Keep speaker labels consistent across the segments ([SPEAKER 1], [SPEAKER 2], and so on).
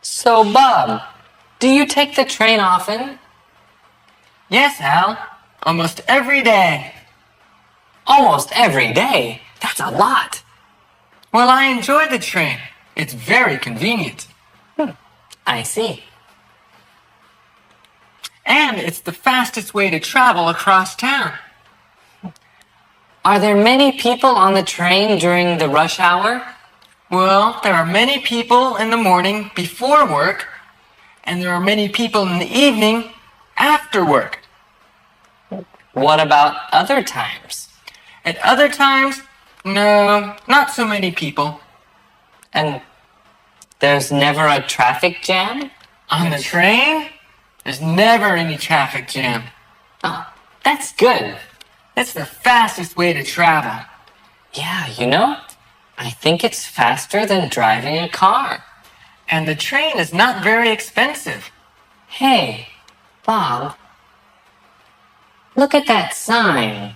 [SPEAKER 1] So, Bob, do you take the train often?
[SPEAKER 2] Yes, Al. Almost every day.
[SPEAKER 1] Almost every day? That's a lot.
[SPEAKER 2] Well, I enjoy the train. It's very convenient.
[SPEAKER 1] I see.
[SPEAKER 2] And it's the fastest way to travel across town.
[SPEAKER 1] Are there many people on the train during the rush hour?
[SPEAKER 2] Well, there are many people in the morning before work, and there are many people in the evening after work.
[SPEAKER 1] What about other times?
[SPEAKER 2] At other times, no, not so many people.
[SPEAKER 1] And there's never a traffic jam?
[SPEAKER 2] On the train, there's never any traffic jam.
[SPEAKER 1] Oh, that's good.
[SPEAKER 2] It's the fastest way to travel.
[SPEAKER 1] Yeah, I think it's faster than driving a car.
[SPEAKER 2] And the train is not very expensive.
[SPEAKER 1] Hey, Bob, look at that sign.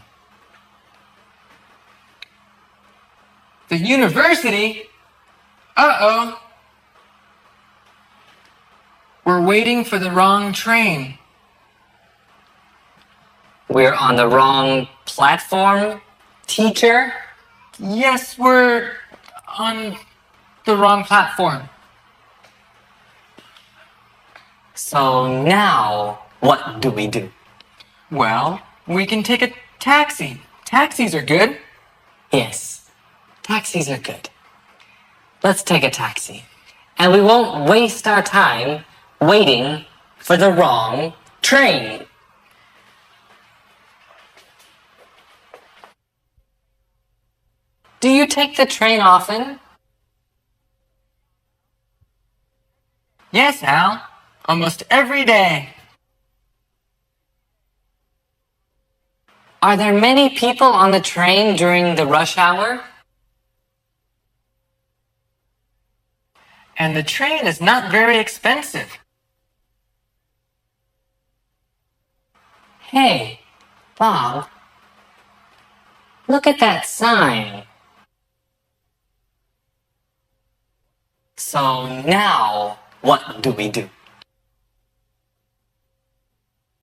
[SPEAKER 2] The university? Uh-oh. We're waiting for the wrong train.
[SPEAKER 1] We're on the wrong platform, teacher?
[SPEAKER 2] Yes, we're on the wrong platform.
[SPEAKER 1] So now, what do we do?
[SPEAKER 2] Well, we can take a taxi. Taxis are good.
[SPEAKER 1] Yes, taxis are good. Let's take a taxi. And we won't waste our time waiting for the wrong train. Do you take the train often?
[SPEAKER 2] Yes, Al. Almost every day.
[SPEAKER 1] Are there many people on the train during the rush hour?
[SPEAKER 2] And the train is not very expensive.
[SPEAKER 1] Hey, Bob, look at that sign. So now, what do we do?